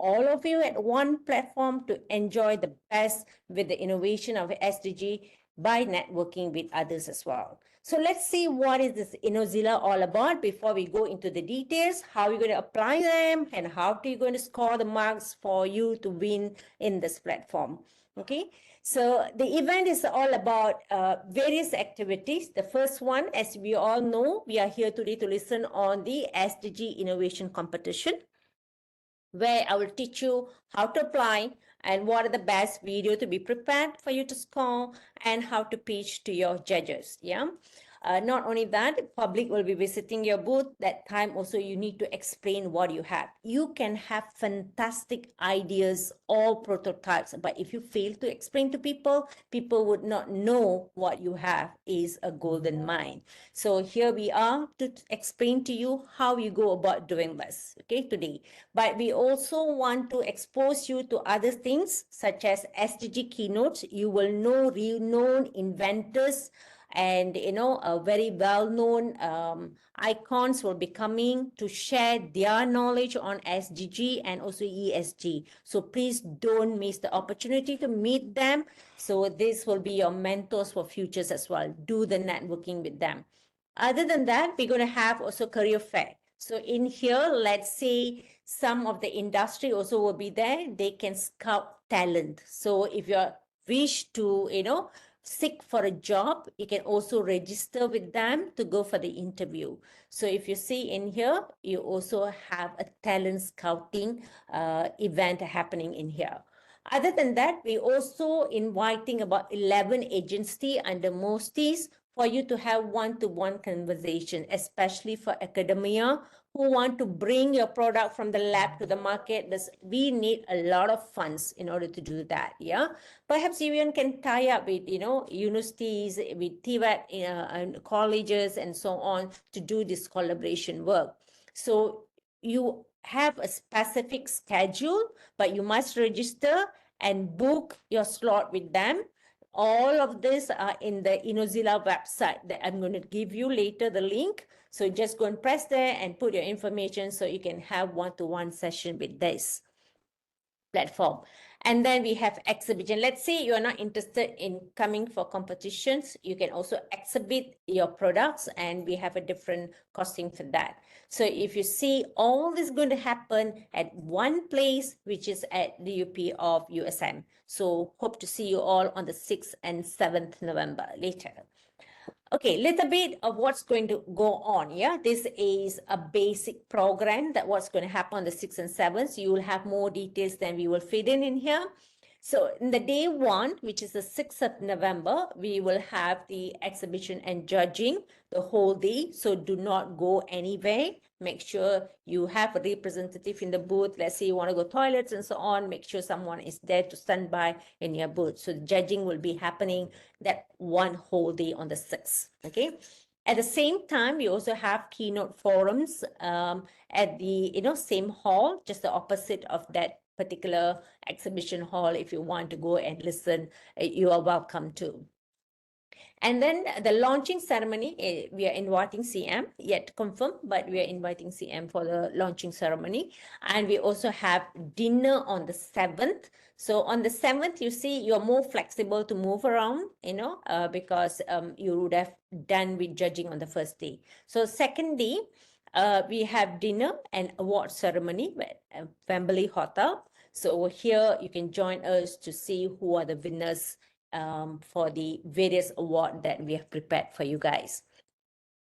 all of you at one platform to enjoy the best with the innovation of SDG by networking with others as well. So let's see what is this Innozilla all about before we go into the details, how you're going to apply them and how you're going to score the marks for you to win in this platform. Okay, so the event is all about various activities. The first one, as we all know, we are here today to listen on the SDG innovation competition, where I will teach you how to apply and what are the best video to be prepared for you to score and how to pitch to your judges. Yeah. Not only that, the public will be visiting your booth. That time also you need to explain what you have. You can have fantastic ideas or prototypes, but if you fail to explain to people, people would not know what you have is a golden mine. So here we are to explain to you how you go about doing this, okay, today. But we also want to expose you to other things such as SDG keynotes. You will know renowned inventors and a very well-known icons will be coming to share their knowledge on SDG and also ESG. So please don't miss the opportunity to meet them. So this will be your mentors for futures as well. Do the networking with them. Other than that, we're going to have also career fair. So in here, let's say some of the industry also will be there. They can scout talent. So if you wish to, seek for a job, you can also register with them to go for the interview. So if you see in here, you also have a talent scouting event happening in here. Other than that, we also inviting about 11 agencies under Mosties for you to have one-to-one conversation, especially for academia who want to bring your product from the lab to the market. We need a lot of funds in order to do that. Yeah, perhaps you even can tie up with universities, with TVET and colleges and so on to do this collaboration work. So you have a specific schedule, but you must register and book your slot with them. All of this are in the Innozilla website that I'm going to give you later, the link. So just go and press there and put your information so you can have one-to-one session with this platform. And then we have exhibition. Let's say you are not interested in coming for competitions. You can also exhibit your products and we have a different costing for that. So if you see, all this is going to happen at one place, which is at the UP of USM. So hope to see you all on the 6th and 7th November later. Okay, little bit of what's going to go on. Yeah, this is a basic program that what's going to happen on the 6th and 7th. You will have more details than we will fit in here. So in the day one, which is the 6th of November, we will have the exhibition and judging the whole day. So do not go anywhere. Make sure you have a representative in the booth. Let's say you want to go toilets and so on. Make sure someone is there to stand by in your booth. So the judging will be happening that one whole day on the 6th. Okay. At the same time, we also have keynote forums at the same hall, just the opposite of that particular exhibition hall. If you want to go and listen, you are welcome to. And then the launching ceremony, we are inviting CM, yet confirmed, but we are inviting CM for the launching ceremony. And we also have dinner on the 7th. So on the 7th, you see, you're more flexible to move around, because you would have done with judging on the first day. So second day, we have dinner and award ceremony at Wembley Hotel. So over here, you can join us to see who are the winners for the various awards that we have prepared for you guys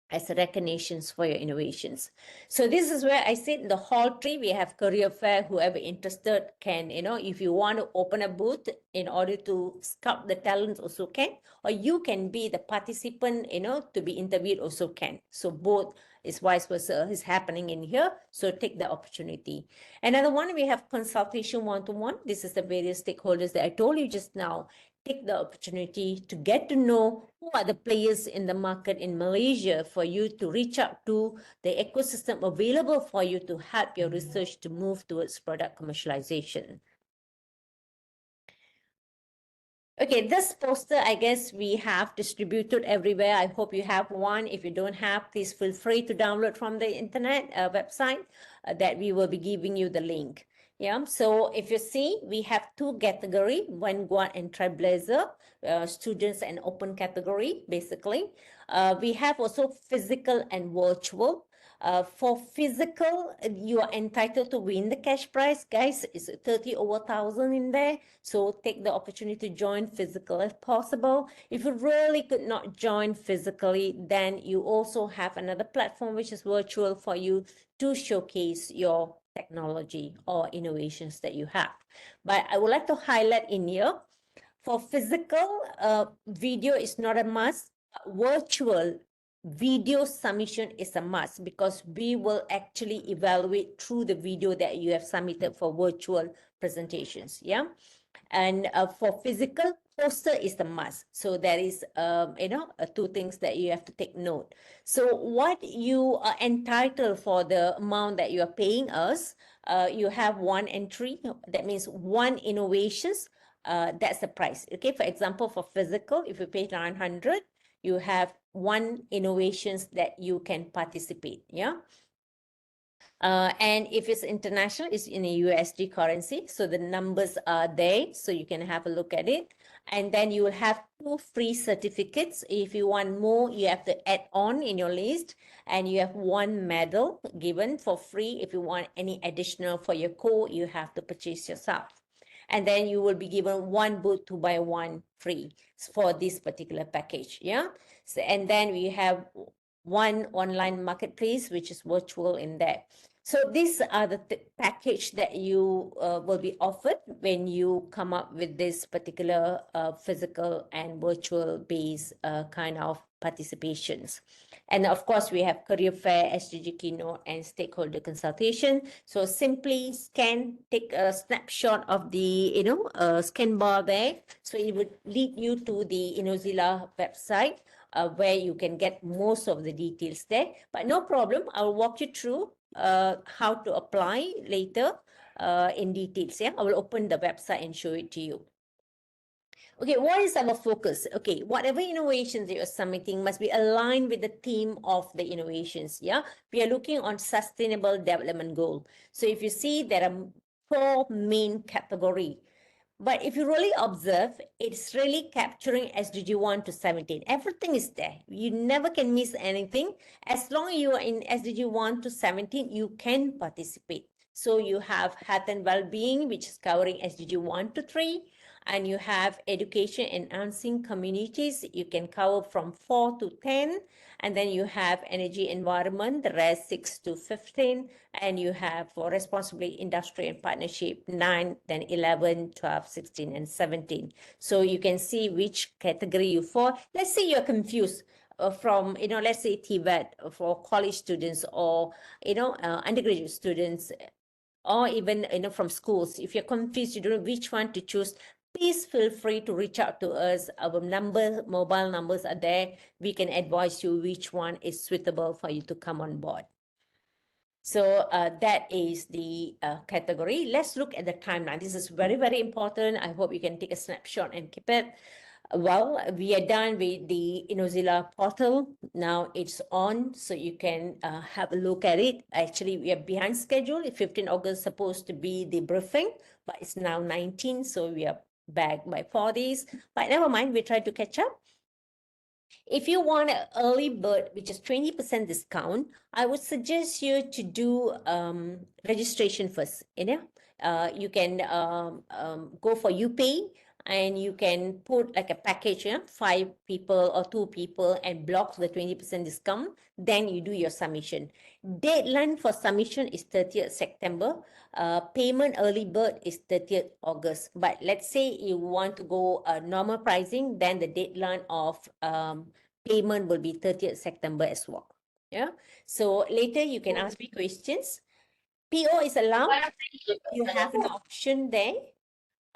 as recognitions for your innovations. So this is where I sit in the hall 3. We have career fair. Whoever interested can, if you want to open a booth in order to scout the talents also can, or you can be the participant, to be interviewed also can. So both is vice versa is happening in here. So take the opportunity. Another one, we have consultation one-to-one. This is the various stakeholders that I told you just now. Take the opportunity to get to know who are the players in the market in Malaysia for you to reach out to the ecosystem available for you to help your research to move towards product commercialization. Okay, this poster, I guess we have distributed everywhere. I hope you have one. If you don't have, please feel free to download from the internet website that we will be giving you the link. Yeah, so if you see, we have two category, vanguard and trailblazer, students and open category, basically. We have also physical and virtual. For physical, you are entitled to win the cash prize, guys. It's 30 over 1,000 in there. So take the opportunity to join physical if possible. If you really could not join physically, then you also have another platform which is virtual for you to showcase your technology or innovations that you have. But I would like to highlight in here, for physical, video is not a must. Virtual video submission is a must because we will actually evaluate through the video that you have submitted for virtual presentations. Yeah. And for physical, poster is the must. So there is, two things that you have to take note. So what you are entitled for the amount that you are paying us, you have one entry. That means one innovations. That's the price. Okay. For example, for physical, if you pay 900, you have one innovations that you can participate. Yeah. And if it's international, it's in a USD currency. So the numbers are there, so you can have a look at it. And then you will have 2 free certificates. If you want more, you have to add on in your list. And you have 1 medal given for free. If you want any additional for your core, you have to purchase yourself. And then you will be given 1 booth to buy 1 free for this particular package. Yeah. So, and then we have 1 online marketplace, which is virtual in there. So these are the package that you will be offered when you come up with this particular physical and virtual based kind of participations. And of course, we have career fair, SDG keynote, and stakeholder consultation. So simply take a snapshot of the scan bar there. So it would lead you to the Innozilla website, where you can get most of the details there. But no problem, I'll walk you through how to apply later in details. Yeah, I will open the website and show it to you. Okay, what is our focus? Okay, whatever innovations that you're submitting must be aligned with the theme of the innovations. Yeah, we are looking on sustainable development goal. So if you see, there are 4 main category. But if you really observe, it's really capturing SDG 1 to 17. Everything is there. You never can miss anything. As long as you are in SDG 1 to 17, you can participate. So you have health and well-being, which is covering SDG 1 to 3. And you have education enhancing communities. You can cover from 4 to 10. And then you have energy environment, the rest 6 to 15. And you have for responsibly industry and partnership 9, then 11, 12, 16, and 17. So you can see which category you fall. Let's say you're confused from, let's say TVET for college students or, undergraduate students, or even, from schools. If you're confused, you don't know which one to choose, please feel free to reach out to us. Our mobile numbers are there. We can advise you which one is suitable for you to come on board. So that is the category. Let's look at the timeline. This is very, very important. I hope you can take a snapshot and keep it. Well, we are done with the Innozilla portal. Now it's on, so you can have a look at it. Actually, we are behind schedule. 15 August supposed to be the briefing, but it's now 19, so we are back by 4 days. But never mind, we try to catch up. If you want an early bird, which is 20% discount, I would suggest you to do registration first. You can go for UPay, and you can put like a package, 5 people or 2 people, and block the 20% discount. Then you do your submission. Deadline for submission is 30th September. Payment early bird is 30th August. But let's say you want to go normal pricing, then the deadline of payment will be 30th September as well. Yeah. So later you can ask me questions. PO is allowed. You have an option there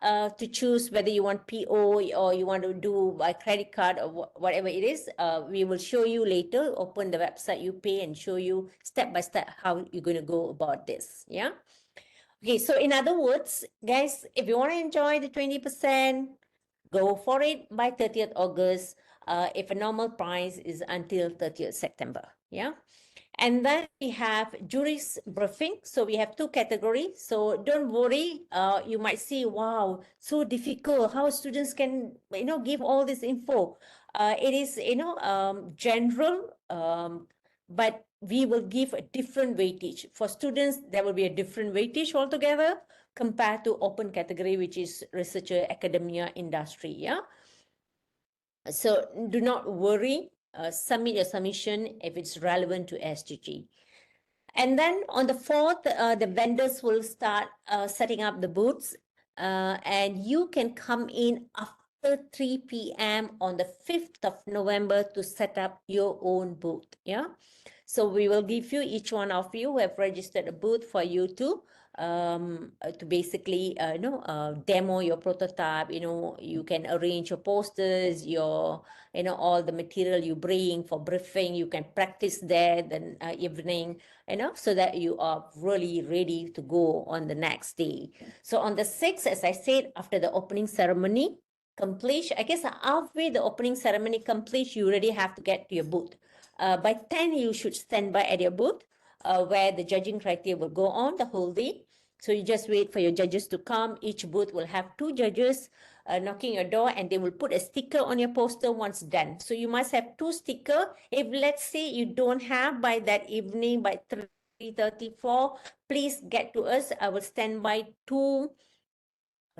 to choose whether you want PO or you want to do by credit card or whatever it is. We will show you later. Open the website, you pay, and show you step by step how you're going to go about this. Yeah. Okay, so in other words, guys, if you want to enjoy the 20%, go for it by 30th August. If a normal price is until 30th September. Yeah. And then we have jury's briefing. So we have two categories. So don't worry. You might see, wow, so difficult. How students can, give all this info. It is, general, but we will give a different weightage. For students, there will be a different weightage altogether compared to open category, which is researcher, academia, industry. Yeah. So do not worry. Submit your submission if it's relevant to SDG. And then on the 4th, the vendors will start setting up the booths, and you can come in after 3 p.m. on the 5th of November to set up your own booth. Yeah. So we will give you, each one of you who have registered a booth, for you to basically demo your prototype. You can arrange your posters, your all the material you bring for briefing. You can practice there the evening, so that you are really ready to go on the next day. So on the 6th, as I said, after the opening ceremony complete, I guess halfway the opening ceremony complete, you already have to get to your booth. By 10, you should stand by at your booth, where the judging criteria will go on the whole day. So you just wait for your judges to come. Each booth will have 2 judges knocking your door, and they will put a sticker on your poster once done. So you must have 2 stickers. If let's say you don't have by that evening, by 3:34, please get to us. I will stand by 2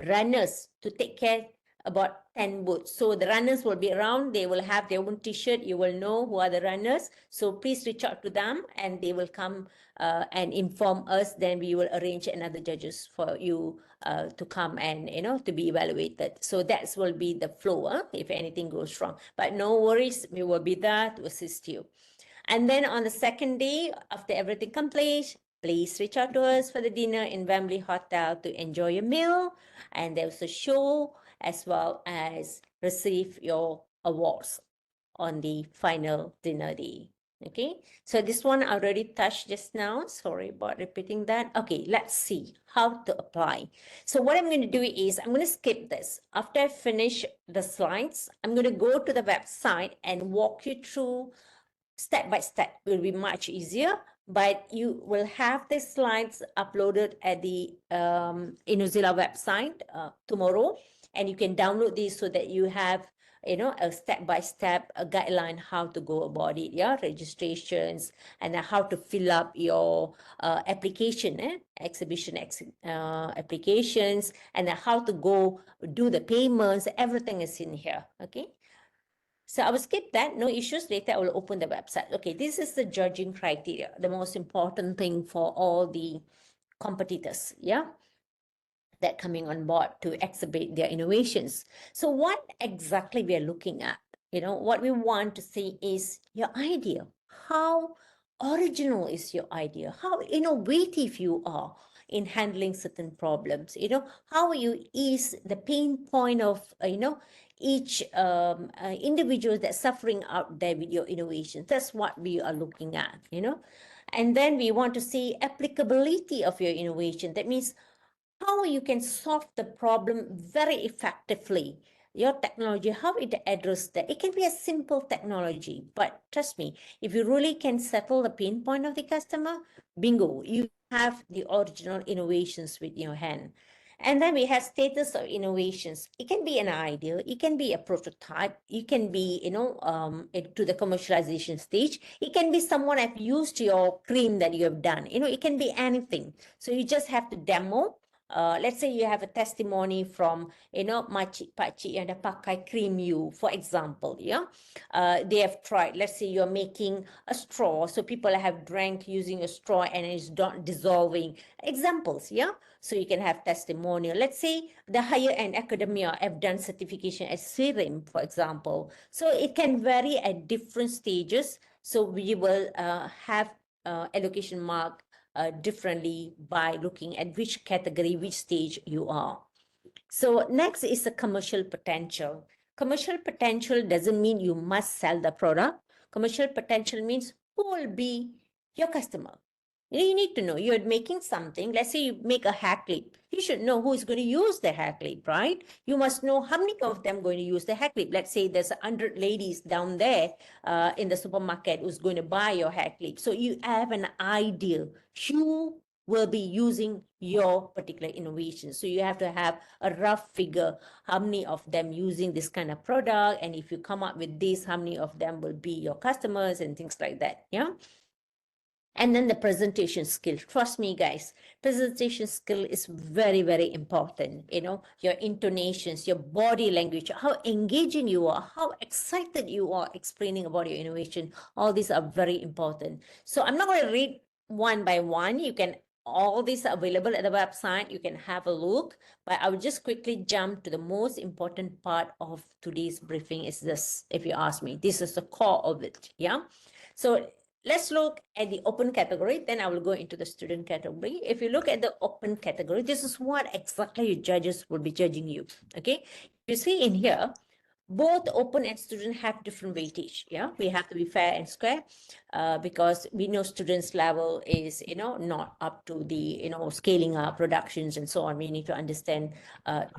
runners to take care about 10 booths. So the runners will be around. They will have their own t-shirt. You will know who are the runners. So please reach out to them, and they will come and inform us. Then we will arrange another judges for you to come and, to be evaluated. So that will be the flow if anything goes wrong. But no worries, we will be there to assist you. And then on the second day, after everything completes, please reach out to us for the dinner in Wembley Hotel to enjoy your meal. And there's a show, as well as receive your awards on the final dinner day. Okay, so this one I already touched just now. Sorry about repeating that. Okay, let's see how to apply. So what I'm going to do is I'm going to skip this. After I finish the slides, I'm going to go to the website and walk you through step by step. Will be much easier, but you will have the slides uploaded at the Innozilla website tomorrow, and you can download these so that you have a step-by-step guideline how to go about it. Yeah, registrations, and how to fill up your application, exhibition applications, and how to go do the payments. Everything is in here. Okay. So I will skip that, no issues. Later I will open the website. Okay, this is the judging criteria, the most important thing for all the competitors, yeah, that coming on board to exhibit their innovations. So what exactly we are looking at? What we want to see is your idea. How original is your idea? How innovative you are in handling certain problems? How you ease the pain point of, each individual that's suffering out there with your innovations. That's what we are looking at, And then we want to see applicability of your innovation. That means how you can solve the problem very effectively. Your technology, how it addresses that. It can be a simple technology, but trust me, if you really can settle the pain point of the customer, bingo, you have the original innovations with your hand. And then we have status of innovations. It can be an idea, it can be a prototype, it can be, to the commercialization stage. It can be someone have used your cream that you have done. It can be anything. So you just have to demo. Let's say you have a testimony from, makcik pakcik yang dah pakai cream you, for example, yeah. They have tried, let's say you're making a straw, so people have drank using a straw and it's not dissolving. Examples, yeah. So you can have testimonial. Let's say the higher end academia have done certification as serum, for example. So it can vary at different stages. So we will have allocation mark differently by looking at which category, which stage you are. So next is the commercial potential. Commercial potential doesn't mean you must sell the product. Commercial potential means who will be your customer. You need to know you're making something. Let's say you make a hair clip. You should know who is going to use the hair clip, right? You must know how many of them going to use the hair clip. Let's say there's 100 ladies down there in the supermarket who's going to buy your hair clip. So you have an idea who will be using your particular innovation. So you have to have a rough figure, how many of them using this kind of product. And if you come up with this, how many of them will be your customers and things like that. Yeah. And then the presentation skill. Trust me, guys, presentation skill is very, very important. Your intonations, your body language, how engaging you are, how excited you are explaining about your innovation. All these are very important. So I'm not going to read one by one. All these are available at the website. You can have a look, but I will just quickly jump to the most important part of today's briefing is this, if you ask me. This is the core of it, yeah? So let's look at the open category, then I will go into the student category. If you look at the open category, this is what exactly your judges will be judging you, okay? You see in here, both open and student have different weightage. Yeah, we have to be fair and square because we know students level is not up to the scaling up productions and so on. We need to understand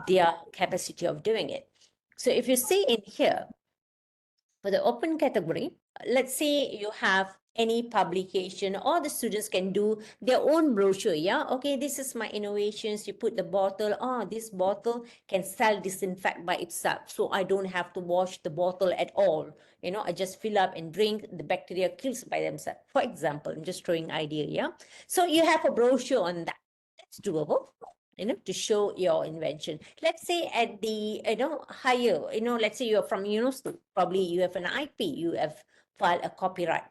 their capacity of doing it. So if you see in here for the open category, let's say you have any publication, or the students can do their own brochure. Yeah, okay, this is my innovations. You put the bottle. This bottle can self-disinfect by itself, so I don't have to wash the bottle at all. I just fill up and drink. The bacteria kills by themselves, for example. I'm just throwing idea. Yeah, so you have a brochure on that. That's doable, to show your invention. Let's say at the, higher, let's say you're from university, probably you have an IP, you have filed a copyright,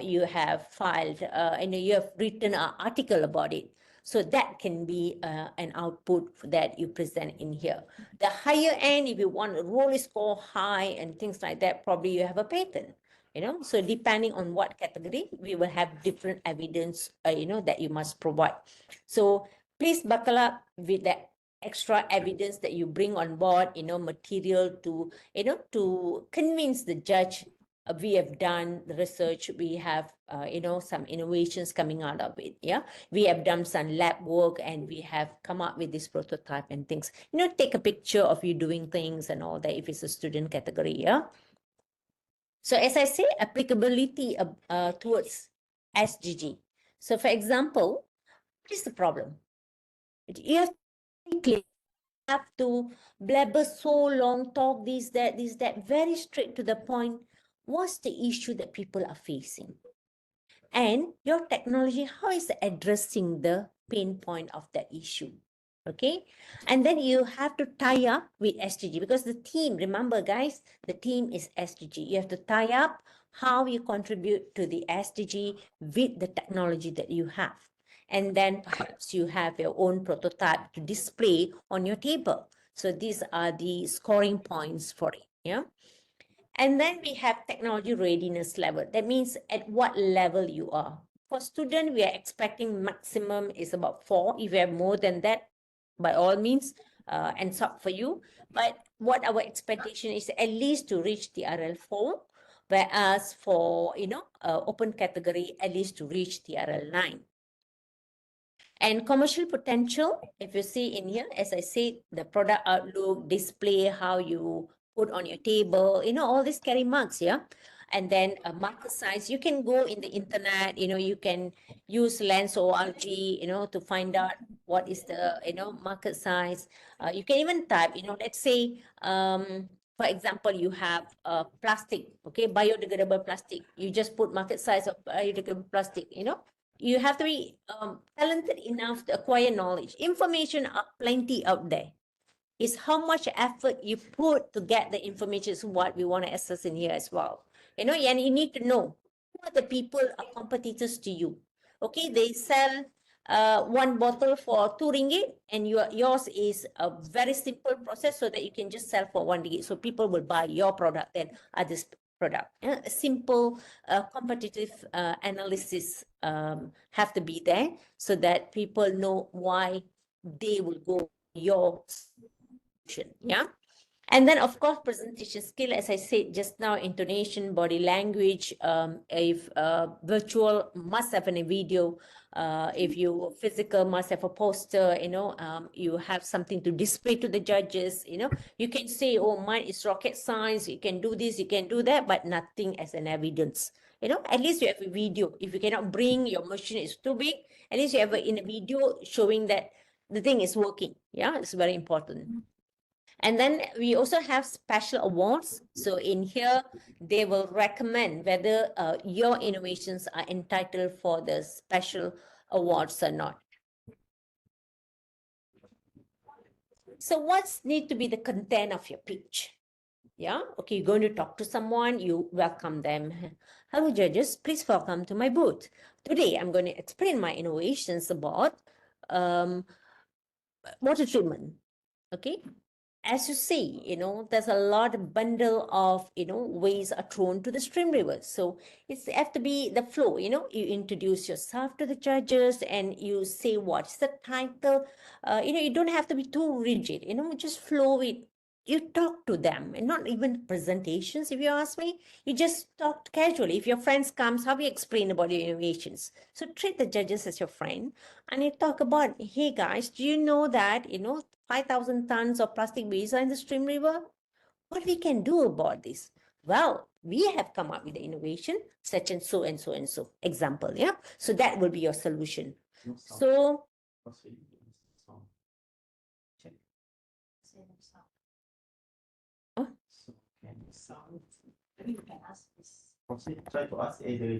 you have filed, you have written an article about it. So that can be an output that you present in here. The higher end, if you want to really score high and things like that, probably you have a patent. So depending on what category, we will have different evidence, that you must provide. So please buckle up with the extra evidence that you bring on board, material to, to convince the judge. We have done the research, we have, some innovations coming out of it. Yeah, we have done some lab work and we have come up with this prototype and things. Take a picture of you doing things and all that if it's a student category. Yeah. So as I say, applicability towards SDG. So for example, what is the problem? You have to be clear. You have to blabber so long, talk this, that, very straight to the point. What's the issue that people are facing? And your technology, how is it addressing the pain point of that issue? Okay. And then you have to tie up with SDG because the team, remember guys, the team is SDG. You have to tie up how you contribute to the SDG with the technology that you have. And then perhaps you have your own prototype to display on your table. So these are the scoring points for it. Yeah. And then we have technology readiness level. That means at what level you are. For student, we are expecting maximum is about 4. If you have more than that, by all means, ends up for you. But what our expectation is at least to reach the RL4, whereas for, open category, at least to reach the RL9. And commercial potential, if you see in here, as I said, the product outlook, display, how you put on your table, all these carry marks, yeah? And then a market size, you can go in the internet, you can use Lens org, to find out what is the, market size. You can even type, let's say, for example, you have plastic, okay, biodegradable plastic. You just put market size of biodegradable plastic, you have to be talented enough to acquire knowledge. Information are plenty out there. It's how much effort you put to get the information is what we want to assess in here as well. And you need to know who are the people are competitors to you. Okay, they sell one bottle for 2 ringgit and yours is a very simple process so that you can just sell for 1 ringgit. So people will buy your product than others product. A simple competitive analysis have to be there so that people know why they will go your solution. Yeah. And then, of course, presentation skill, as I said just now, intonation, body language, if virtual must have a video, if you physical must have a poster, you have something to display to the judges, you can say, oh, mine is rocket science, you can do this, you can do that, but nothing as an evidence. At least you have a video. If you cannot bring, your machine is too big, at least you have in a video showing that the thing is working. Yeah, it's very important. And then we also have special awards. So in here, they will recommend whether your innovations are entitled for the special awards or not. So what's need to be the content of your pitch? Yeah, okay, you're going to talk to someone, you welcome them. Hello, judges, please welcome to my booth. Today, I'm going to explain my innovations about water treatment. Okay, as you see, there's a lot of bundle of, ways are thrown to the stream river. So it's have to be the flow, you introduce yourself to the judges and you say what's the title. You don't have to be too rigid, just flow it. You talk to them and not even presentations, if you ask me. You just talk casually. If your friends comes, how you explain about your innovations. So treat the judges as your friend and you talk about, hey guys, do you know that, 5,000 tons of plastic waste are in the stream river? What we can do about this? Well, we have come up with the innovation, such and so and so and so. Example, yeah? So that will be your solution. So,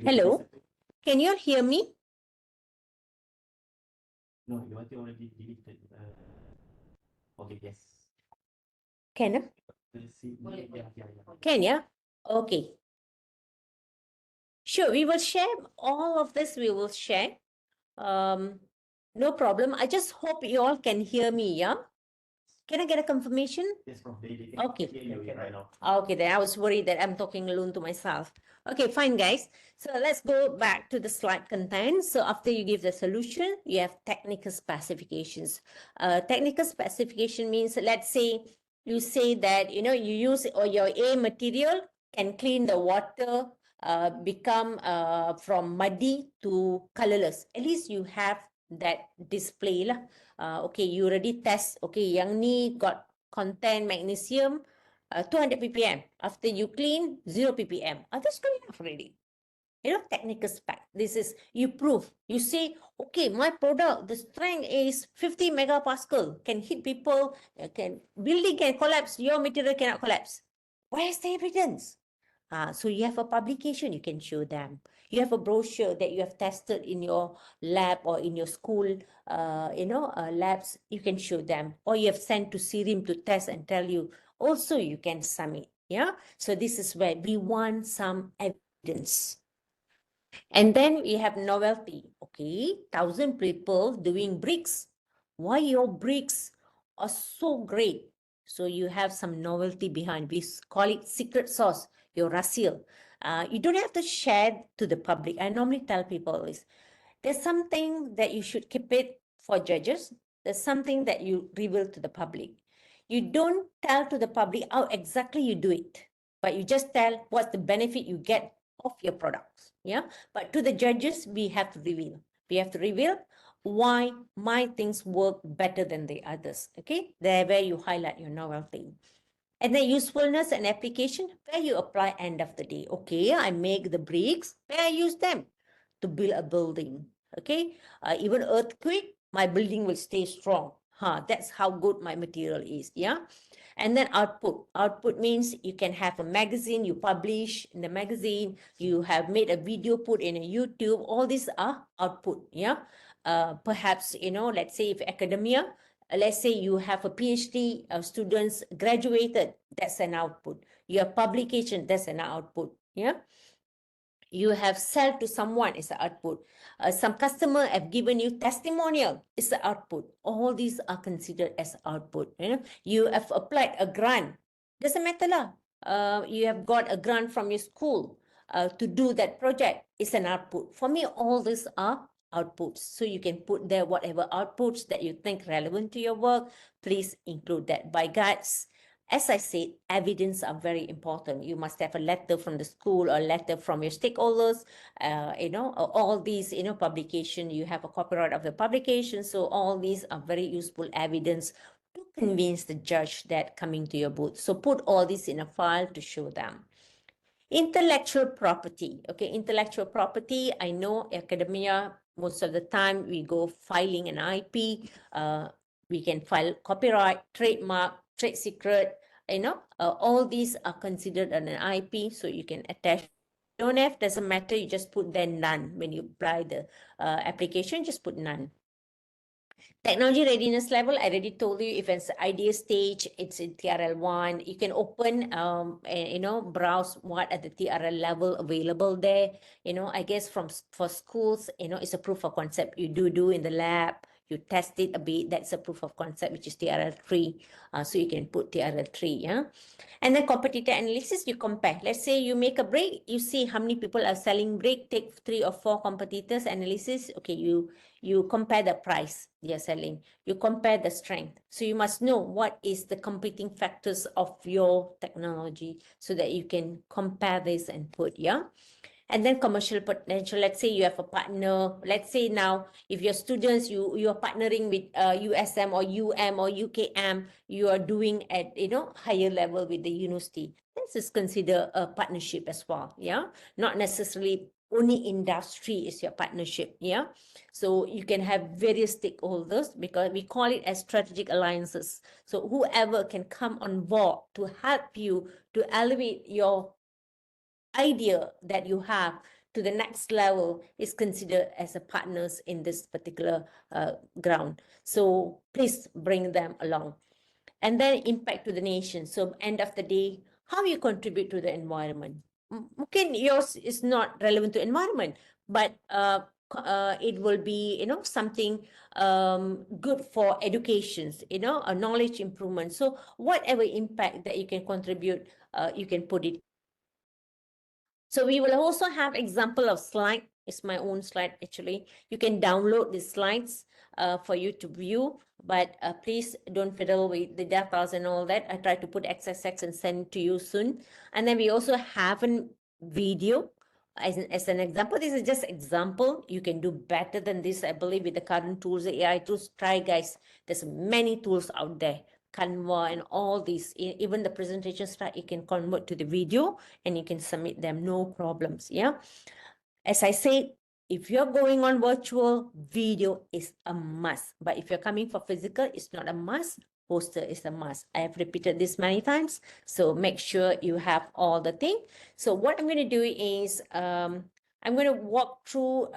hello, can you hear me? No, you want to already deleted. Okay, yes. Can? Yeah. Can, yeah? Okay. Sure, we will share all of this. We will share. No problem. I just hope you all can hear me, yeah? Can I get a confirmation? Yes, Prof. They Okay. hear you right now. Okay, then I was worried that I'm talking alone to myself. Okay, fine, guys. So let's go back to the slide content. So after you give the solution, you have technical specifications. Technical specification means, let's say you say that, you use or your A material can clean the water, become from muddy to colorless. At least you have that display lah. Okay, you already test. Okay, yang ni got content magnesium 200 ppm. After you clean, 0 ppm. That's good enough already. Technical spec. This is, you prove. You say, okay, my product, the strength is 50 megapascal, can hit people, building can collapse, your material cannot collapse. Where's the evidence? So you have a publication, you can show them. You have a brochure that you have tested in your lab or in your school, labs, you can show them. Or you have sent to Serim to test and tell you. Also, you can submit. Yeah. So this is where we want some evidence. And then we have novelty. Okay, 1,000 people doing bricks. Why your bricks are so great? So you have some novelty behind. We call it secret sauce, your rasil. You don't have to share to the public. I normally tell people is, there's something that you should keep it for judges. There's something that you reveal to the public. You don't tell to the public how exactly you do it, but you just tell what's the benefit you get of your products. Yeah. But to the judges, we have to reveal. We have to reveal why my things work better than the others. Okay. There where you highlight your novelty. And the usefulness and application, where you apply end of the day. Okay, I make the bricks, where I use them to build a building. Okay, even earthquake, my building will stay strong. That's how good my material is. Yeah. And then output. Output means you can have a magazine, you publish in the magazine, you have made a video put in a YouTube. All these are output. Yeah. Perhaps, let's say if academia, let's say you have a PhD students graduated, that's an output. You have publication, that's an output. Yeah. You have sell to someone, is the output. Some customer have given you testimonial, is the output. All these are considered as output. You have applied a grant, doesn't matter lah. You have got a grant from your school to do that project, is an output. For me, all these are outputs. So you can put there whatever outputs that you think relevant to your work. Please include that. By guides, As I said, evidence are very important. You must have a letter from the school or letter from your stakeholders, all these, publication, you have a copyright of the publication. So all these are very useful evidence to convince the judge that coming to your booth. So put all this in a file to show them. Intellectual property. Okay, intellectual property. I know academia, most of the time we go filing an IP. We can file copyright, trademark, trade secret. All these are considered an IP, so you can attach. Don't have, doesn't matter. You just put then none when you apply the application. Just put none. Technology readiness level, I already told you, if it's idea stage, it's in TRL1. You can open, browse what are the TRL level available there. I guess for schools, it's a proof of concept. You do in the lab, you test it a bit. That's a proof of concept, which is TRL3. So you can put TRL3, yeah. And then competitor analysis, you compare. Let's say you make a break, you see how many people are selling break, take 3 or 4 competitors analysis. Okay, you compare the price they are selling, you compare the strength. So you must know what is the competing factors of your technology so that you can compare this and put, yeah. And then commercial potential. Let's say you have a partner. Let's say now, if your students, you are partnering with USM or or UKM, you are doing at higher level with the university. This is considered a partnership as well. Yeah, not necessarily only industry is your partnership. Yeah, so you can have various stakeholders because we call it as strategic alliances. So whoever can come on board to help you to elevate your idea that you have to the next level is considered as a partners in this particular ground. So please bring them along. And then impact to the nation. So end of the day, how you contribute to the environment. Mungkin yours is not relevant to environment, but it will be something good for educations, a knowledge improvement. So whatever impact that you can contribute, you can put it. So we will also have example of slide. It's my own slide actually. You can download the slides for you to view, but please don't fiddle with the data and all that. I try to put XSX and send to you soon. And then we also have a video as an example. This is just example. You can do better than this, I believe, with the current tools, the AI tools. Try, guys. There's many tools out there. Canva and all these, even the presentation slide, you can convert to the video and you can submit them, no problems. Yeah. As I said, if you're going on virtual, video is a must. But if you're coming for physical, it's not a must. Poster is a must. I have repeated this many times. So make sure you have all the thing. So what I'm going to do is I'm going to walk through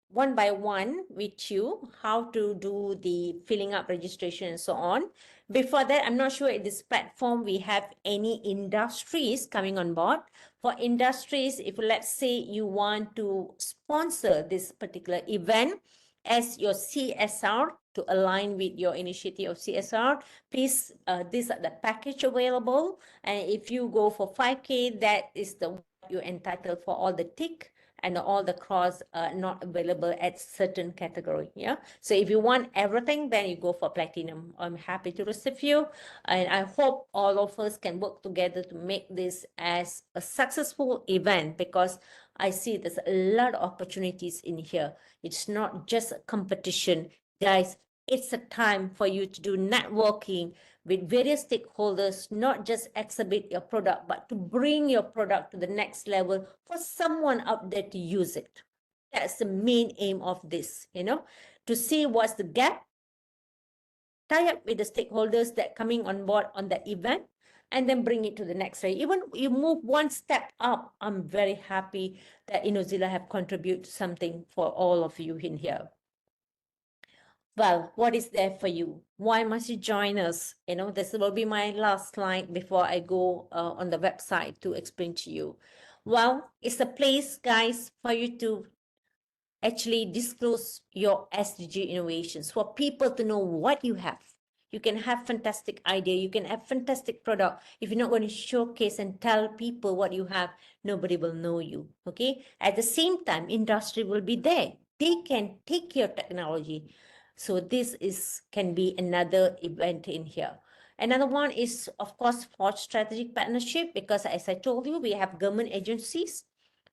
one by one with you how to do the filling up registration and so on. Before that, I'm not sure if this platform we have any industries coming on board. For industries, if let's say you want to sponsor this particular event as your CSR to align with your initiative of CSR, please, these are the package available. And if you go for 5K, that is the you're entitled for all the tick and all the cross not available at certain category. Yeah. So if you want everything, then you go for platinum. I'm happy to receive you. And I hope all of us can work together to make this as a successful event, because I see there's a lot of opportunities in here. It's not just a competition. Guys, it's a time for you to do networking with various stakeholders, not just exhibit your product, but to bring your product to the next level for someone out there to use it. That's the main aim of this, to see what's the gap, tie up with the stakeholders that coming on board on the event, and then bring it to the next level. Even you move one step up, I'm very happy that Innozilla have contributed something for all of you in here. Well, what is there for you? Why must you join us? This will be my last slide before I go on the website to explain to you. Well, it's a place, guys, for you to actually disclose your SDG innovations, for people to know what you have. You can have fantastic idea. You can have fantastic product. If you're not going to showcase and tell people what you have, nobody will know you. Okay. At the same time, industry will be there. They can take your technology. So this can be another event in here. Another one is, of course, forge strategic partnership, because as I told you, we have government agencies,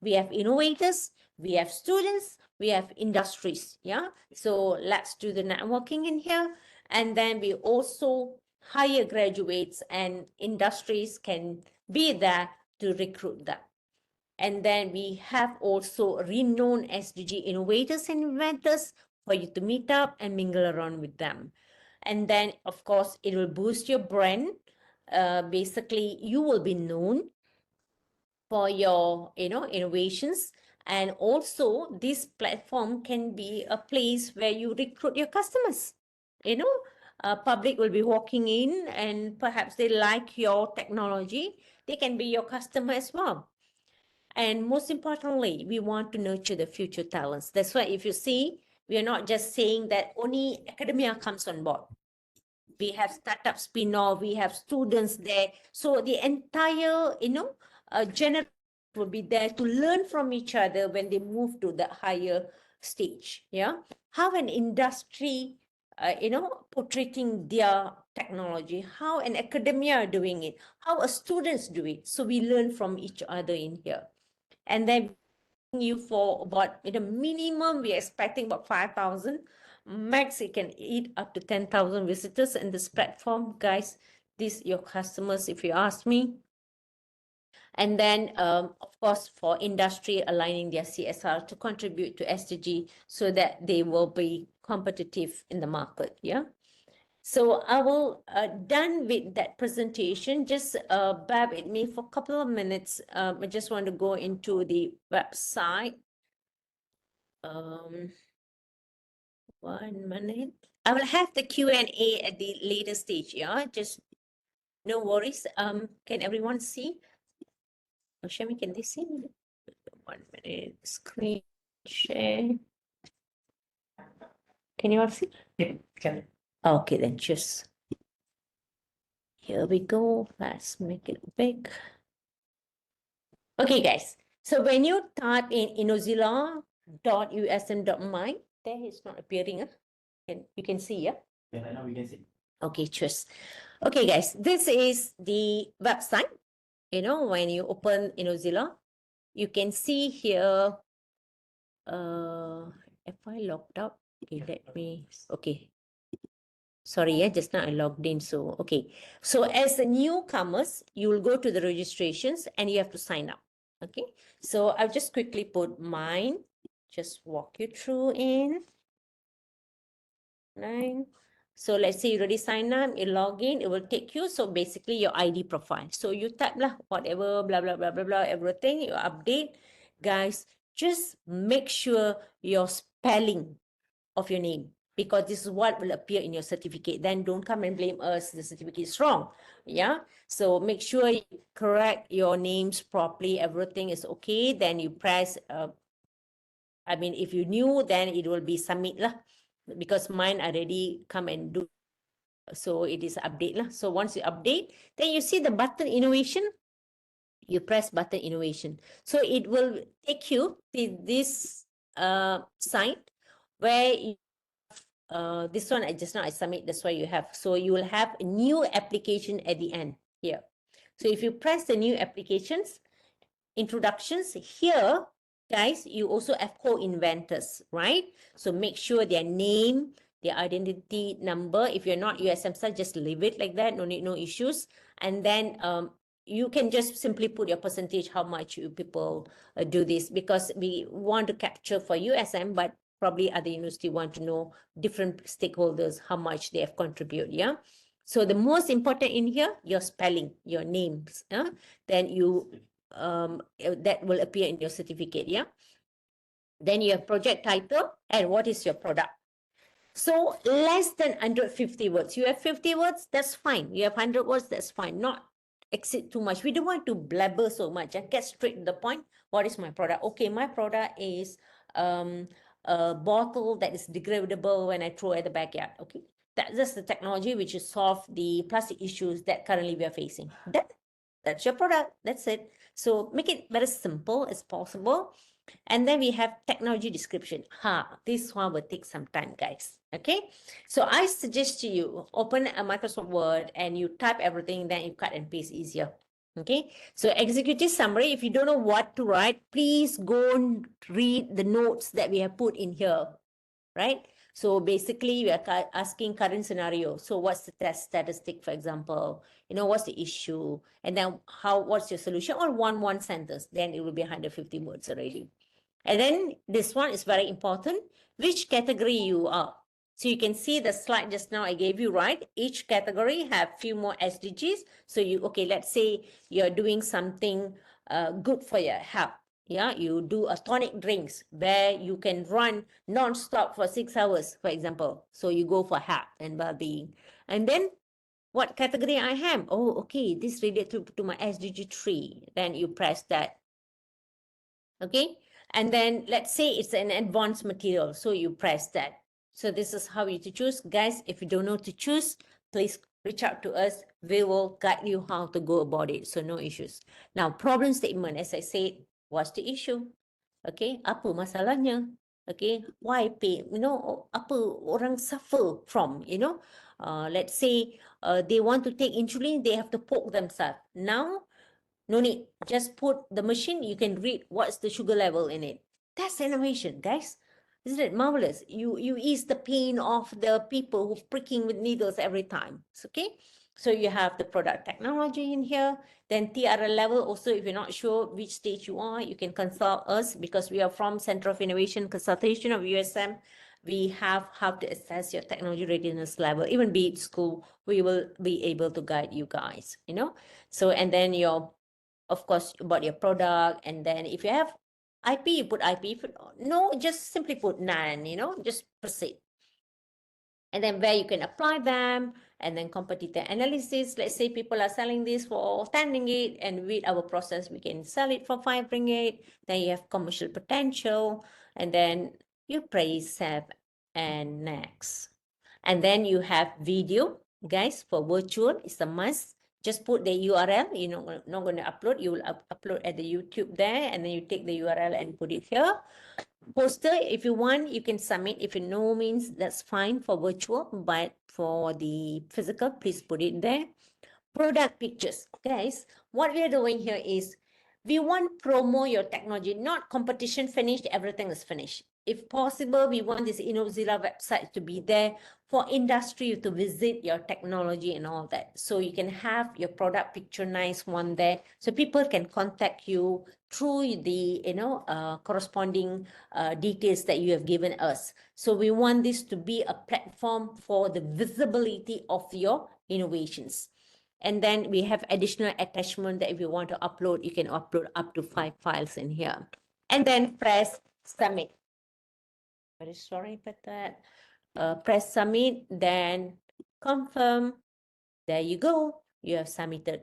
we have innovators, we have students, we have industries. Yeah. So let's do the networking in here. And then we also hire graduates, and industries can be there to recruit them. And then we have also renowned SDG innovators and inventors for you to meet up and mingle around with them. And then, of course, it will boost your brand. Basically, you will be known for your, innovations. And also, this platform can be a place where you recruit your customers. Public will be walking in, and perhaps they like your technology. They can be your customer as well. And most importantly, we want to nurture the future talents. That's why if you see, we are not just saying that only academia comes on board. We have startup spin-off, we have students there. So the entire, generation will be there to learn from each other when they move to the higher stage. Yeah. How an industry, portraying their technology, how an academia are doing it, how a students do it. So we learn from each other in here. And then you for about, minimum, we're expecting about 5,000. Max, it can eat up to 10,000 visitors in this platform, guys. These your customers, if you ask me. And then, of course, for industry aligning their CSR to contribute to SDG so that they will be competitive in the market. Yeah. So I will done with that presentation. Just bear with me for a couple of minutes. I just want to go into the website. 1 minute. I will have the Q&A at the later stage. Yeah, just no worries. Can everyone see? Oh, Shami, can they see? 1 minute. Screen share. Can you all see? Yeah, can. Okay, then just here we go. Let's make it big. Okay, guys. So when you type in innozilla.usm.my, there is not appearing. You can see, yeah? Yeah, right now we can see. Okay, cheers. Okay, guys, this is the website. When you open Innozilla, you can see here, if I logged out, okay. Sorry, yeah, just now I logged in. So, okay. So as the newcomers, you will go to the registrations and you have to sign up. Okay. So I'll just quickly put mine, just walk you through in. 9. So let's say you already sign up, you log in, it will take you. So basically your ID profile. So you type lah, whatever, blah, blah, blah, blah, blah, everything, you update. Guys, just make sure your spelling of your name, because this is what will appear in your certificate. Then don't come and blame us, the certificate is wrong. Yeah. So make sure you correct your names properly, everything is okay. Then you press, if you knew, then it will be submit lah, because mine already come and do. So it is update lah. So once you update, then you see the button innovation. You press button innovation. So it will take you to this site where you, this one I submit, that's why you have. So you will have a new application at the end here. So if you press the new applications, introductions here, guys, you also have co-inventors, right? So make sure their name, their identity number. If you're not USM star, just leave it like that. No issues. And then you can just simply put your percentage, how much you people do this, because we want to capture for USM, but probably other university want to know different stakeholders, how much they have contributed. Yeah. So the most important in here, your spelling, your names. Then you that will appear in your certificate. Yeah. Then you have project title and what is your product. So less than 150 words. You have 50 words, that's fine. You have 100 words, that's fine. Not exceed too much. We don't want to blabber so much. And get straight to the point. What is my product? Okay, my product is a bottle that is degradable when I throw at the backyard. Okay, that's the technology which is solve the plastic issues that currently we are facing. That's your product. That's it. So make it very simple as possible. And then we have technology description. This one will take some time, guys. Okay. So I suggest to you, open a Microsoft Word and you type everything, then you cut and paste easier. Okay. So executive summary, if you don't know what to write, please go and read the notes that we have put in here, right? So basically, we are asking current scenario. So what's the test statistic, for example? What's the issue? And then what's your solution? Or one sentence, then it will be 150 words already. And then this one is very important, which category you are. So you can see the slide just now I gave you, right? Each category have few more SDGs. So let's say you're doing something good for your health. Yeah, you do a tonic drinks where you can run non-stop for 6 hours, for example. So you go for health and well-being. And then what category I am? Oh, okay, this related to my SDG 3. Then you press that. Okay. And then let's say it's an advanced material. So you press that. So this is how you to choose. Guys, if you don't know to choose, please reach out to us. We will guide you how to go about it. So no issues. Now, problem statement, as I said, what's the issue? Okay, apa masalahnya? Okay, why pain? Apa orang suffer from, let's say they want to take insulin, they have to poke themselves. Now, no need. Just put the machine, you can read what's the sugar level in it. That's innovation, guys. Isn't it marvelous? You ease the pain of the people who pricking with needles every time. It's okay. So you have the product technology in here. Then TRL level also, if you're not sure which stage you are, you can consult us because we are from Center of Innovation Consultation of USM. We have how to assess your technology readiness level. Even be it school, we will be able to guide you guys, So, and then of course, about your product. And then if you have IP, you put IP. If no, just simply put none, just proceed. And then where you can apply them, and then competitor analysis. Let's say people are selling this for 10 ringgit, and with our process, we can sell it for 5 ringgit. Then you have commercial potential, and then you praise, save, and next. And then you have video, guys, for virtual, it's a must. Just put the URL, not going to upload, you will upload at the YouTube there, and then you take the URL and put it here. Poster, if you want, you can submit. If you know means, that's fine for virtual, but for the physical, please put it there. Product pictures, guys, what we are doing here is we want promo your technology, not competition finished, everything is finished. If possible, we want this Innozilla website to be there for industry to visit your technology and all that. So you can have your product picture, nice one there. So people can contact you through the, corresponding details that you have given us. So we want this to be a platform for the visibility of your innovations. And then we have additional attachment that if you want to upload, you can upload up to 5 files in here. And then press submit. Very sorry about that. Press submit, then confirm. There you go. You have submitted.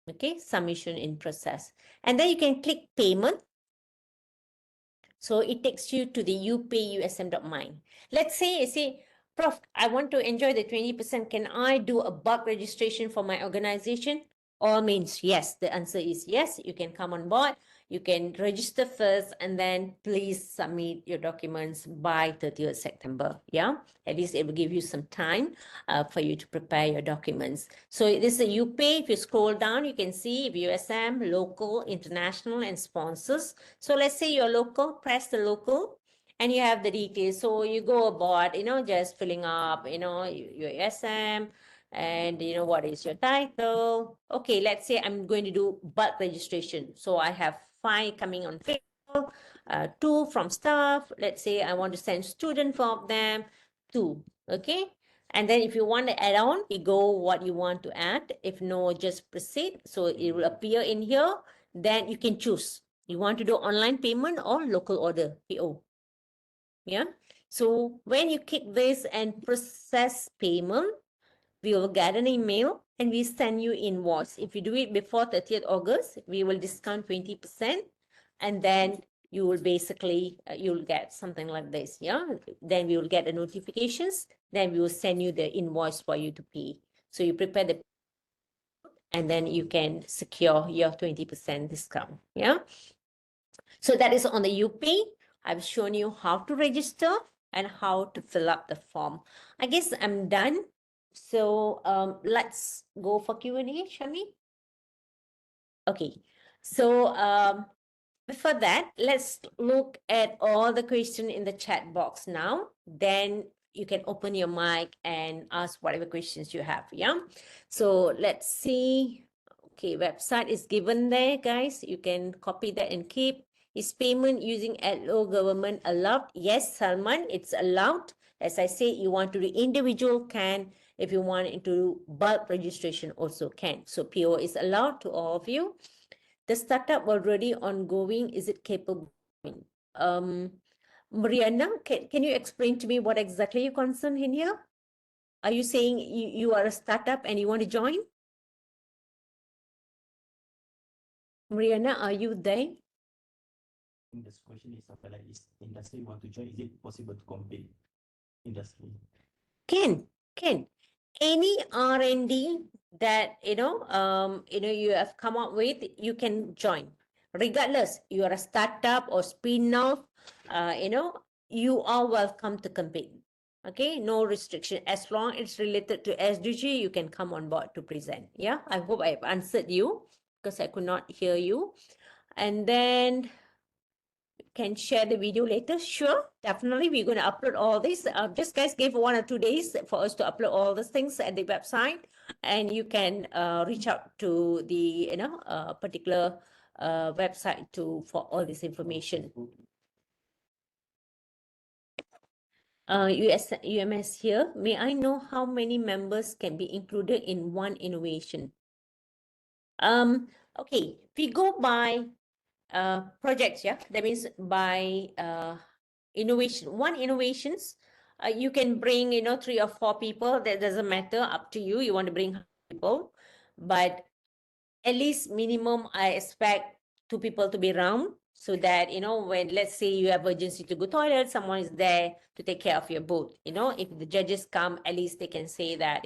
Okay, submission in process. And then you can click payment. So it takes you to the upayusm.my. Let's say you say, Prof, I want to enjoy the 20%. Can I do a bulk registration for my organization? All means yes. The answer is yes. You can come on board. You can register first and then please submit your documents by 30th September. Yeah, at least it will give you some time for you to prepare your documents. So this is a UPay. If you scroll down, you can see USM, local, international, and sponsors. So let's say you're local, press the local. And you have the details. So you go about, just filling up, your SM, and what is your title. Okay, let's say I'm going to do bulk registration. So I have 5 coming on Facebook, 2 from staff. Let's say I want to send student for them, 2. Okay. And then if you want to add on, you go what you want to add. If no, just proceed. So it will appear in here. Then you can choose. You want to do online payment or local order, PO. Yeah. So when you click this and process payment, we will get an email and we send you invoice. If you do it before 30th August, we will discount 20%. And then you will basically, you'll get something like this. Yeah. Then we will get the notifications. Then we will send you the invoice for you to pay. So you prepare the, and then you can secure your 20% discount. Yeah. So that is on the UP. I've shown you how to register and how to fill up the form. I guess I'm done. So let's go for Q&A, shall we? Okay. So before that, let's look at all the questions in the chat box now. Then you can open your mic and ask whatever questions you have. Yeah. So let's see. Okay, website is given there, guys. You can copy that and keep. Is payment using LO government allowed? Yes, Salman, it's allowed. As I said, you want to do individual can. If you want to do bulk registration also can. So PO is allowed to all of you. The startup already ongoing, is it capable? Mariana, can you explain to me what exactly your concern in here? Are you saying you are a startup and you want to join? Mariana, are you there? I think this question is something like, is industry want to join? Is it possible to compete industry? Can. Any R&D that you have come up with, you can join. Regardless, you are a startup or spin-off, you are welcome to compete. Okay, no restriction. As long it's related to SDG, you can come on board to present. Yeah, I hope I've answered you because I could not hear you. And then can share the video later. Sure, definitely. We're going to upload all this. Just guys give 1 or 2 days for us to upload all these things at the website, and you can reach out to the particular website for all this information. UMS here. May I know how many members can be included in one innovation? Okay, we go by projects, yeah. That means by innovations, you can bring 3 or 4 people. That doesn't matter, up to you. You want to bring people, but at least minimum I expect 2 people to be around, so that when, let's say, you have urgency to go toilet, someone is there to take care of your boat. If the judges come, at least they can say that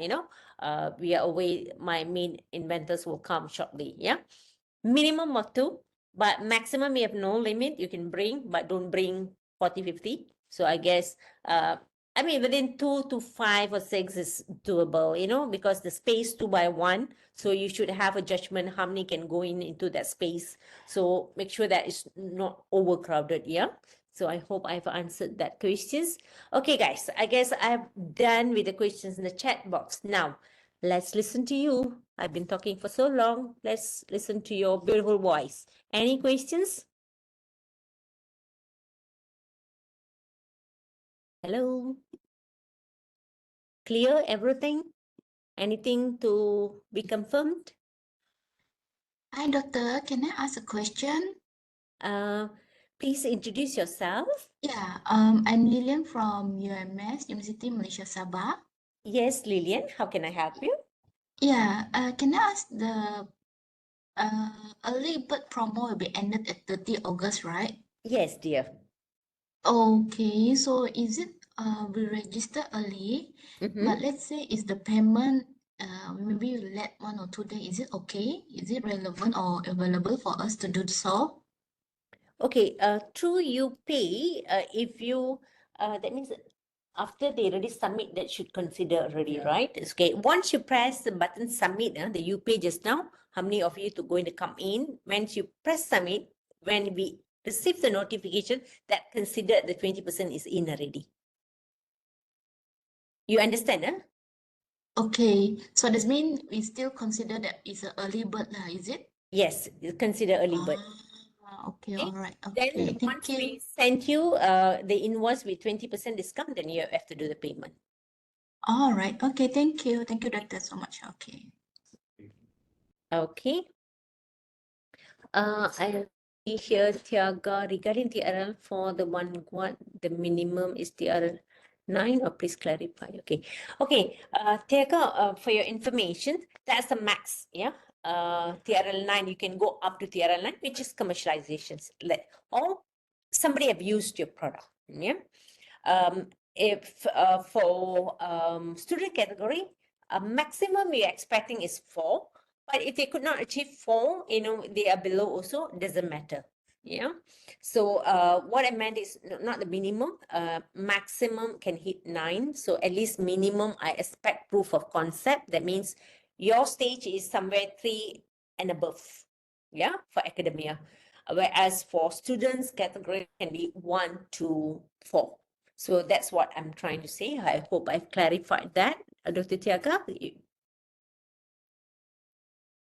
we are away, my main inventors will come shortly. Yeah, minimum of 2, but maximum we have no limit. You can bring, but don't bring 40, 50. So I guess within 2 to 5 or 6 is doable, because the space 2 by 1, so you should have a judgment how many can go into that space. So make sure that it's not overcrowded. Yeah. So I hope I've answered that questions. Okay, guys, I guess I've done with the questions in the chat box. Now, let's listen to you. I've been talking for so long. Let's listen to your beautiful voice. Any questions? Hello? Clear everything? Anything to be confirmed? Hi, doctor. Can I ask a question? Please introduce yourself. Yeah, I'm Lilian from UMS, University Malaysia Sabah. Yes, Lillian, how can I help you? Yeah, can I ask the early bird promo will be ended at 30 August, right? Yes, dear. Okay, so is it we register early, but let's say is the payment maybe you let 1 or 2 days, is it okay? Is it relevant or available for us to do so? Okay, through you pay, if you, that means after they already submit, that should consider already, right? It's okay. Once you press the button submit, the you pay just now, how many of you to going to come in? Once you press submit, when we receive the notification, that consider the 20% is in already. You understand, huh? Okay, so this means we still consider that it's an early bird lah, is it? Yes, consider early bird. Okay, Okay. all right. Then Okay, thank once you. we send you the invoice with 20% discount, then you have to do the payment. All right. Okay, thank you. Thank you, doctor, so much. Okay. Okay. I see here, Tiaga, regarding TRL for the one, the minimum is TRL 9, or please clarify. Okay. Okay. Tiaga, for your information, that's the max. Yeah. TRL 9, you can go up to TRL 9, which is commercializations. Or somebody have used your product. Yeah. If for student category, a maximum we're expecting is 4. But if they could not achieve 4, they are below also, doesn't matter. Yeah. So what I meant is not the minimum, maximum can hit 9. So at least minimum, I expect proof of concept. That means your stage is somewhere 3 and above. Yeah, for academia. Whereas for students, category can be 1 to 4. So that's what I'm trying to say. I hope I've clarified that. Dr. Tiaga,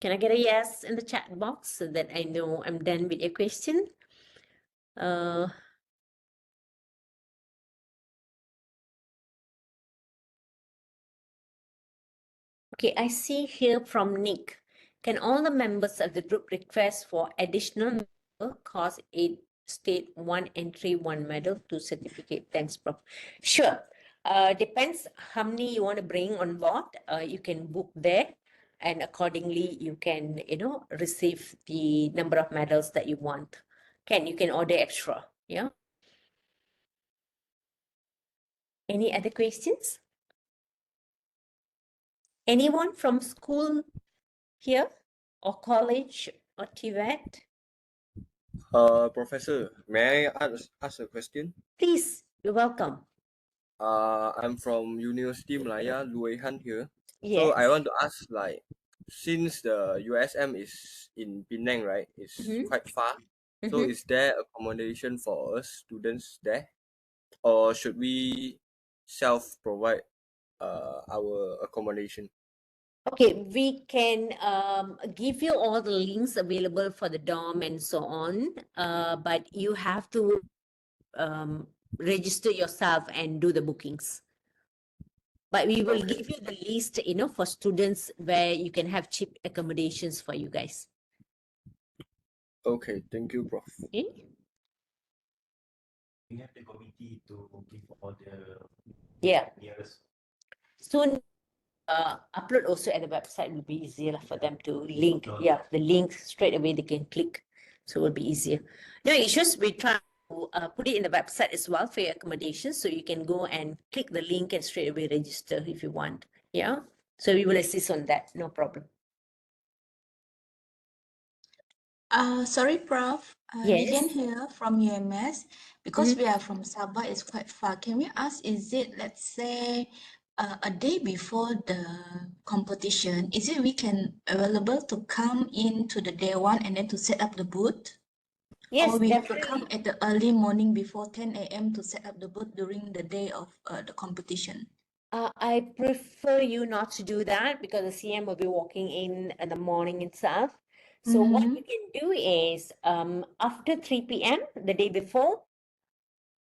can I get a yes in the chat box so that I know I'm done with your question? Uh, okay, I see here from Nick. Can all the members of the group request for additional medal cause it state 1 entry, 1 medal, 2 certificate? Thanks, Prof. Sure. Depends how many you want to bring on board. You can book there, and accordingly you can, receive the number of medals that you want. You can order extra. Yeah. Any other questions? Anyone from school here or college or TVET? Professor, may I ask a question? Please, you're welcome. I'm from University Malaya, Luehan here. Yes. So I want to ask, like, since the USM is in Penang, right? It's quite far. So is there accommodation for us students there, or should we self-provide our accommodation? Okay, we can give you all the links available for the dorm and so on, but you have to register yourself and do the bookings. But we will give you the list, for students where you can have cheap accommodations for you guys. Okay, thank you, Prof. Okay? We have the committee to give all the Yeah. nearest. Soon, upload also at the website will be easier for them to link. Upload. Yeah, the link straight away they can click. So it will be easier. No, it's just we try to put it in the website as well for your accommodation. So you can go and click the link and straight away register if you want. Yeah. So we will assist on that. No problem. Sorry, Prof. Yes. Lilian here from UMS. Because we are from Sabah, it's quite far. Can we ask, is it, let's say, a day before the competition, is it we can available to come in to the day 1 and then to set up the booth? Yes, Or we have to definitely. come at the early morning before 10 a.m. to set up the booth during the day of the competition? I prefer you not to do that because the CM will be walking in the morning itself. So what you can do is after 3 p.m. the day before,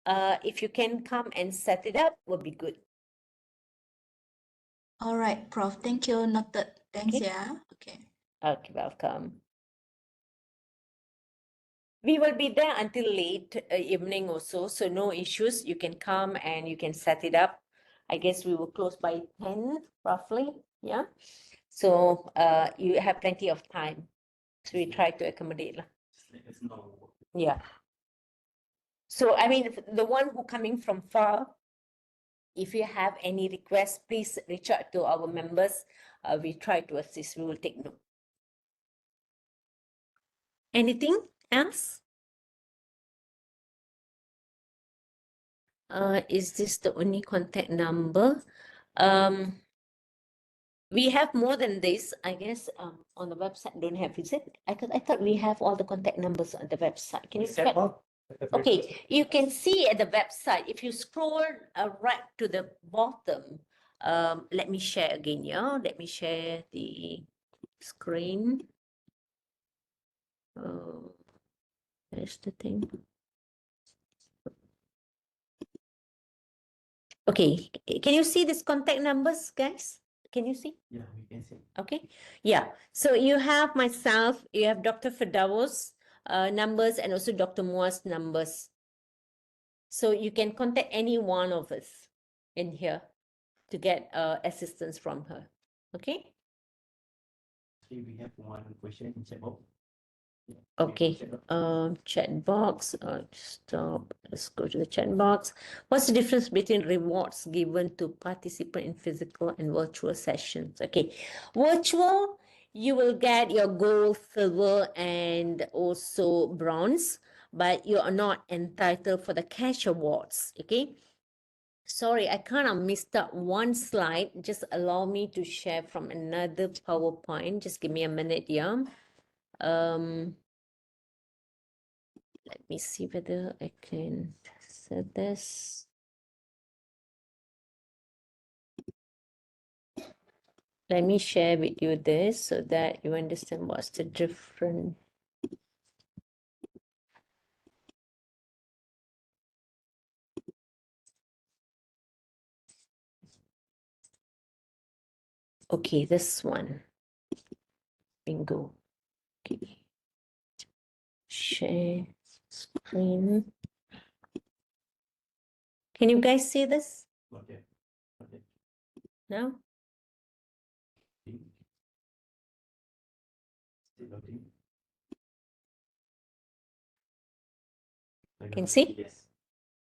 if you can come and set it up, would be good. All right, Prof. Thank you. Noted. Thanks, Okay. yeah. Okay. Okay, welcome. We will be there until late evening or so, so no issues. You can come and you can set it up. I guess we will close by 10 roughly, yeah. So you have plenty of time. So we try to accommodate. Just let us know. Yeah. So I mean, the one who coming from far, if you have any requests, please reach out to our members. We try to assist. We will take note. Anything else? Is this the only contact number? We have more than this, I guess. On the website, don't have, is it? I thought we have all the contact numbers on the website. Can you check? Okay, you can see at the website, if you scroll right to the bottom, let me share again, yeah? Let me share the screen. There's the thing. Okay, can you see these contact numbers, guys? Can you see? Yeah, we can see. Okay, yeah. So you have myself, you have Dr. Firdaus numbers and also Dr. Mua's numbers. So you can contact any one of us in here to get assistance from her. Okay? Okay, we have one question in chat box. Yeah, Okay, chat box, stop, let's go to the chat box. What's the difference between rewards given to participant in physical and virtual sessions? Okay, virtual, you will get your gold, silver, and also bronze. but you are not entitled for the cash awards. Okay. Sorry, I kind of missed out one slide. Just allow me to share from another PowerPoint. Just give me a minute, yeah. Let me see whether I can set this. Let me share with you this so that you understand what's the difference. Okay, this one. Bingo. Okay. Share screen. Can you guys see this Okay. Okay. now? Still loading. Can see? Yes.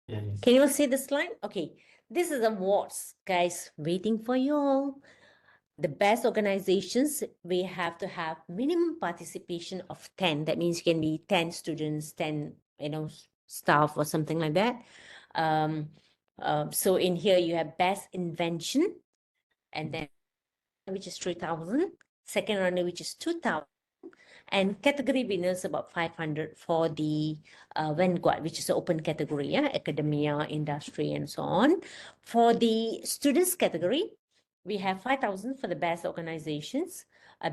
Yeah, yes. Can you see the slide? Okay, this is awards, guys, waiting for you all. The best organizations, we have to have minimum participation of 10. That means it can be 10 students, 10, staff or something like that. So in here you have best invention, and then which is 3,000. Second runner, which is 2,000. And category winners about 500 for the Vanguard, which is an open category, yeah, academia, industry, and so on. For the students category, we have 5,000 for the best organizations.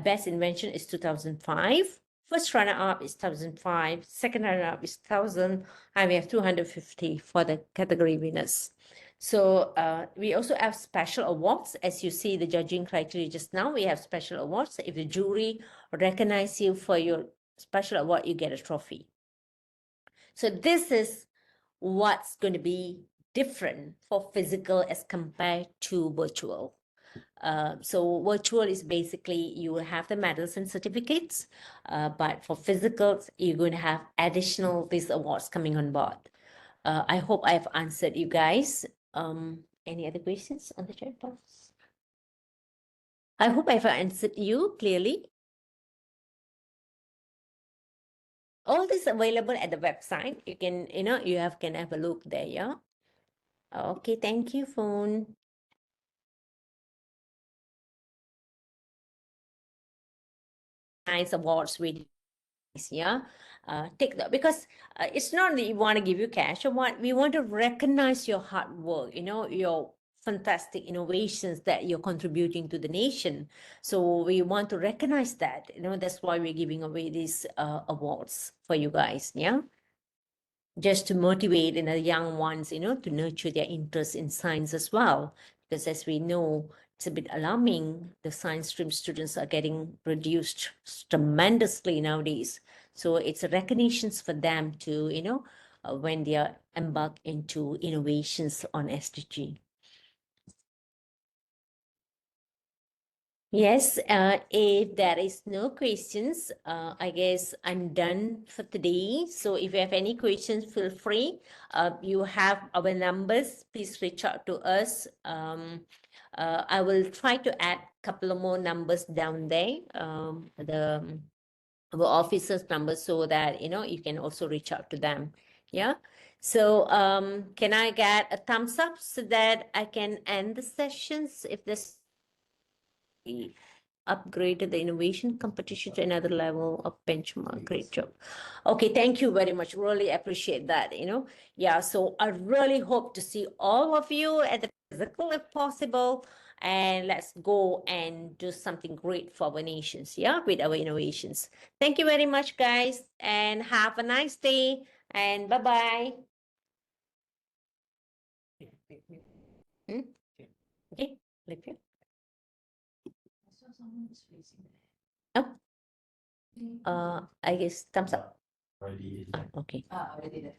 Best invention is 2005. First runner-up is 1,005. Second runner-up is 1,000. And we have 250 for the category winners. So we also have special awards. As you see the judging criteria just now, we have special awards. If the jury recognize you for your special award, you get a trophy. So this is what's going to be different for physical as compared to virtual. So virtual is basically you will have the medals and certificates, but for physicals, you're going to have additional these awards coming on board. I hope I've answered you guys. Any other questions on the chat box? I hope I've answered you clearly. All this available at the website. You can, can have a look there, yeah? Okay, thank you, phone. Nice awards with yeah. Take that because it's not that you want to give you cash or what. We want to recognize your hard work, your fantastic innovations that you're contributing to the nation. So we want to recognize that, that's why we're giving away these awards for you guys, yeah. Just to motivate the young ones, to nurture their interest in science as well. Because as we know, it's a bit alarming. The science stream students are getting reduced tremendously nowadays. So it's a recognitions for them to, when they are embarked into innovations on SDG. Yes, if there is no questions, I guess I'm done for today. So if you have any questions, feel free. You have our numbers. Please reach out to us. I will try to add a couple of more numbers down there, our officers' numbers, so that you can also reach out to them. Yeah. So can I get a thumbs up so that I can end the sessions if this upgraded the innovation competition to another level of benchmark. Great job. Okay, thank you very much. Really appreciate that, Yeah, so I really hope to see all of you at the physical if possible. And let's go and do something great for our nations, yeah, with our innovations. Thank you very much, guys, and have a nice day. And bye-bye. Okay, leave you. Oh, I guess thumbs up. Already. Okay. Already there.